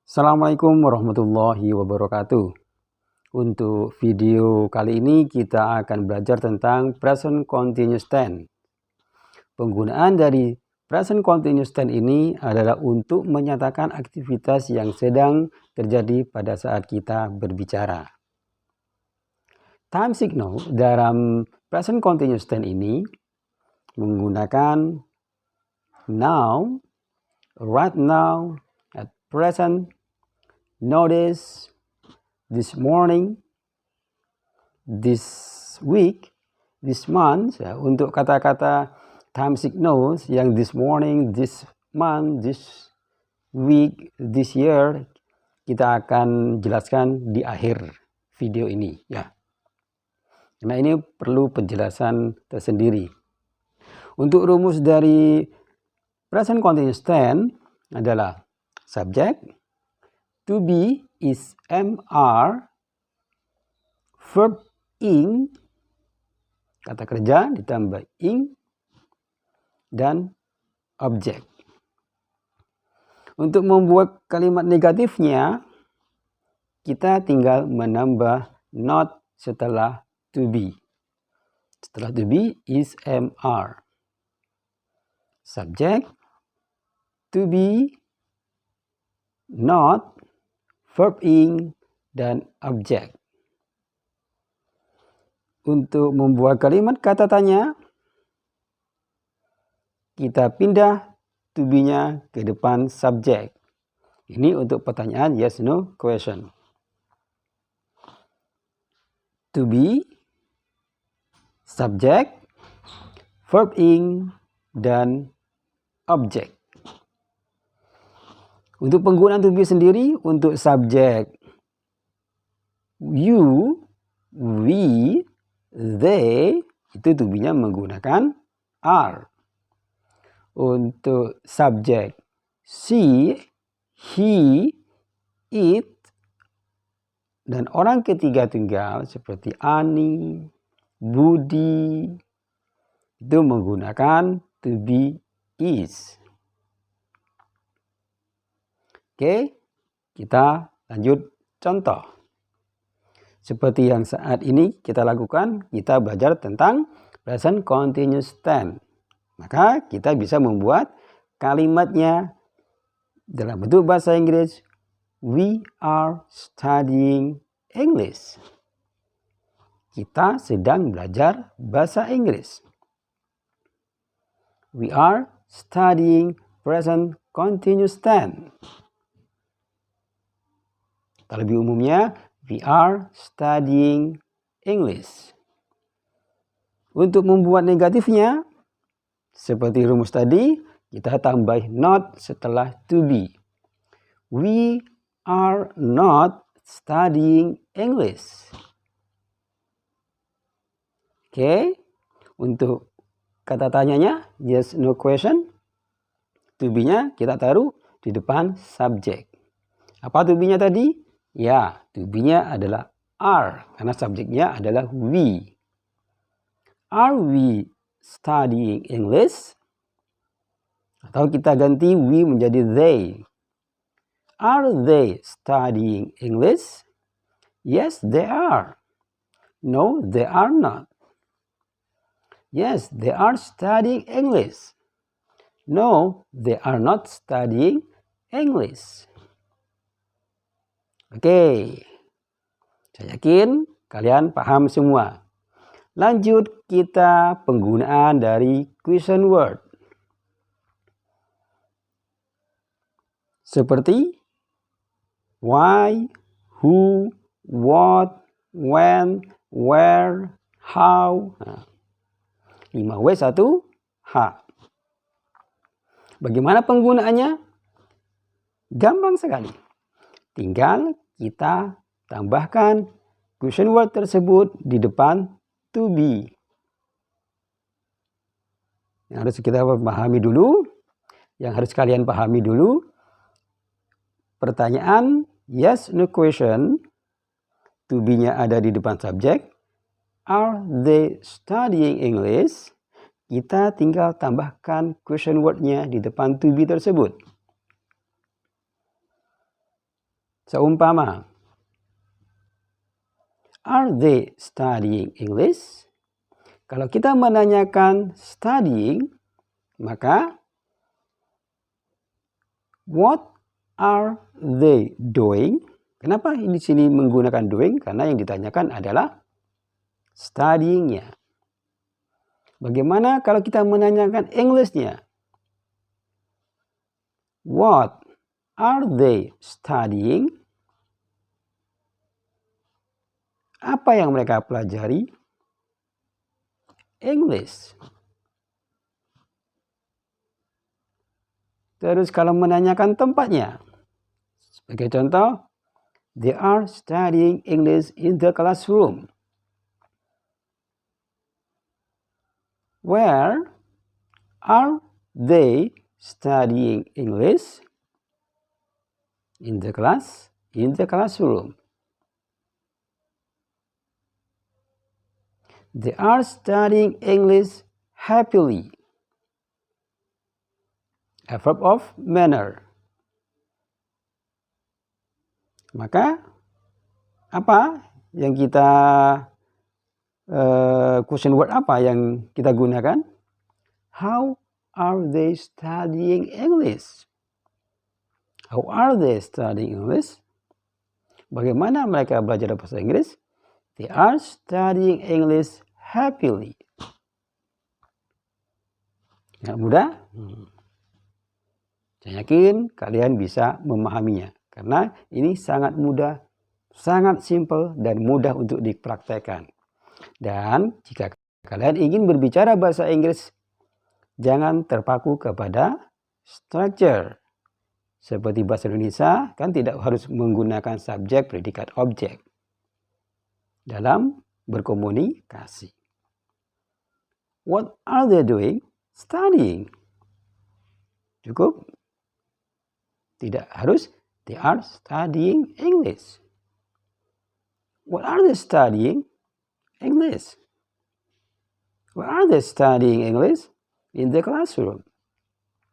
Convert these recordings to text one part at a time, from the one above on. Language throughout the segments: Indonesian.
Assalamualaikum warahmatullahi wabarakatuh. Untuk video kali ini kita akan belajar tentang present continuous tense. Penggunaan dari present continuous tense ini adalah untuk menyatakan aktivitas yang sedang terjadi pada saat kita berbicara. Time signal dalam present continuous tense ini menggunakan now, right now, at present, notice, this morning, this week, this month. Ya, untuk kata-kata time signals yang this morning, this month, this week, this year, kita akan jelaskan di akhir video ini. Ya. Nah, ini perlu penjelasan tersendiri. Untuk rumus dari present continuous tense adalah subject, to be is MR, verb ing, kata kerja ditambah ing, dan objek. Untuk membuat kalimat negatifnya, kita tinggal menambah not setelah to be. Setelah to be is MR. Subject, to be, not, verb ing, dan objek. Untuk membuat kalimat kata tanya, kita pindah to be-nya ke depan subjek. Ini untuk pertanyaan yes no question. To be, subjek, verb ing, dan objek. Untuk penggunaan to be sendiri, untuk subjek you, we, they, itu to be-nya menggunakan are. Untuk subjek she, he, it, dan orang ketiga tunggal seperti Ani, Budi, itu menggunakan to be is. Oke, kita lanjut contoh. Seperti yang saat ini kita lakukan, kita belajar tentang present continuous tense. Maka kita bisa membuat kalimatnya dalam bentuk bahasa Inggris. We are studying English. Kita sedang belajar bahasa Inggris. We are studying present continuous tense. Atau lebih umumnya, we are studying English. Untuk membuat negatifnya, seperti rumus tadi, kita tambah not setelah to be. We are not studying English. Oke, untuk kata tanyanya, yes, no question. To be-nya kita taruh di depan subjek. Apa to be-nya tadi? Ya, to be-nya adalah are, karena subjeknya adalah we. Are we studying English? Atau kita ganti we menjadi they. Are they studying English? Yes, they are. No, they are not. Yes, they are studying English. No, they are not studying English. Oke, saya yakin kalian paham semua. Lanjut kita penggunaan dari question word. Seperti why, who, what, when, where, how. 5W 1H. Bagaimana penggunaannya? Gampang sekali. Tinggal kita tambahkan question word tersebut di depan to be. Yang harus kita pahami dulu, yang harus kalian pahami dulu, pertanyaan yes no question, to be-nya ada di depan subjek. Are they studying English? Kita tinggal tambahkan question word-nya di depan to be tersebut. Seumpama, are they studying English? Kalau kita menanyakan studying, maka what are they doing? Kenapa di sini menggunakan doing? Karena yang ditanyakan adalah studying-nya. Bagaimana kalau kita menanyakan English-nya? What are they studying? Apa yang mereka pelajari? English. Terus kalau menanyakan tempatnya, sebagai contoh, they are studying English in the classroom. Where are they studying English? In the class, in the classroom. They are studying English happily. A verb of manner. Maka apa yang kita question word apa yang kita gunakan? How are they studying English? How are they studying English? Bagaimana mereka belajar bahasa Inggris? They are studying English happily. Yang mudah? Saya yakin kalian bisa memahaminya. Karena ini sangat mudah, sangat simple, dan mudah untuk dipraktekkan. Dan jika kalian ingin berbicara bahasa Inggris, jangan terpaku kepada structure. Seperti bahasa Indonesia, kan tidak harus menggunakan subjek, predikat, objek dalam berkomunikasi. What are they doing? Studying. Cukup? Tidak harus. They are studying English. What are they studying? English. What are they studying English? In the classroom.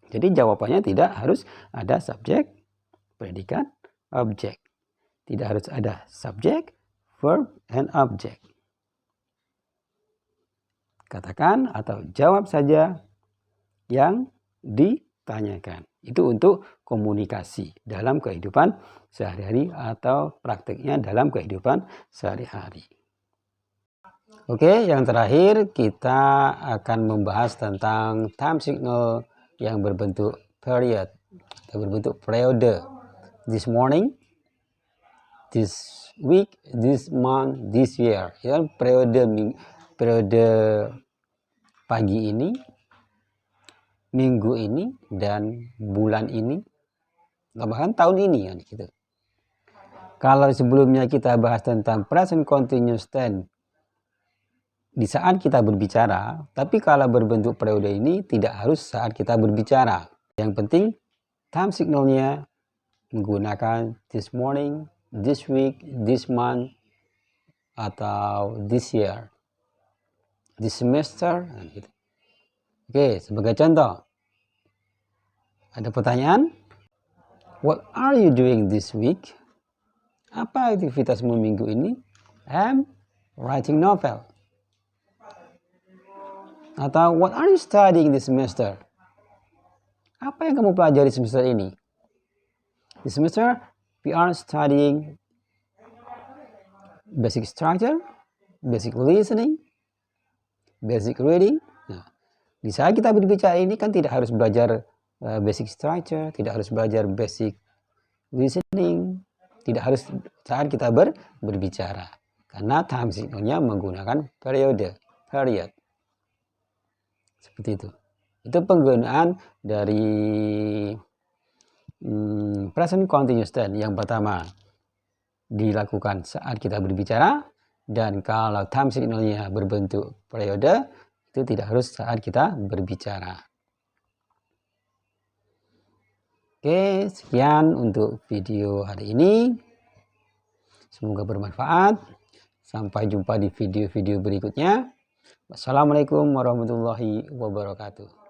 Jadi jawabannya tidak harus ada subjek, predikat, objek. Tidak harus ada subjek, verb, and object. Katakan atau jawab saja yang ditanyakan. Itu untuk komunikasi dalam kehidupan sehari-hari atau praktiknya dalam kehidupan sehari-hari. Oke, yang terakhir kita akan membahas tentang time signal yang berbentuk period atau berbentuk periode. This morning, this week, this month, this year. Ya, periode pagi ini, minggu ini, dan bulan ini, bahkan tahun ini kan gitu. Kalau sebelumnya kita bahas tentang present continuous tense di saat kita berbicara, tapi kalau berbentuk periode ini tidak harus saat kita berbicara. Yang penting time signalnya menggunakan this morning, this week, this month, atau this year, this semester. Gitu. Oke, sebagai contoh, ada pertanyaan, what are you doing this week? Apa aktivitasmu minggu ini? I'm writing novel. Atau what are you studying this semester? Apa yang kamu pelajari semester ini? This semester we are studying basic structure, basic listening, basic reading. Nah, di saat kita berbicara ini kan tidak harus belajar basic structure, tidak harus belajar basic listening, tidak harus saat kita berbicara. Karena time signalnya menggunakan period. Seperti itu. Itu penggunaan dari present continuous tense. Yang pertama dilakukan saat kita berbicara, dan kalau time signalnya berbentuk periode, itu tidak harus saat kita berbicara. Oke, sekian untuk video hari ini. Semoga bermanfaat. Sampai jumpa di video-video berikutnya. Wassalamualaikum warahmatullahi wabarakatuh.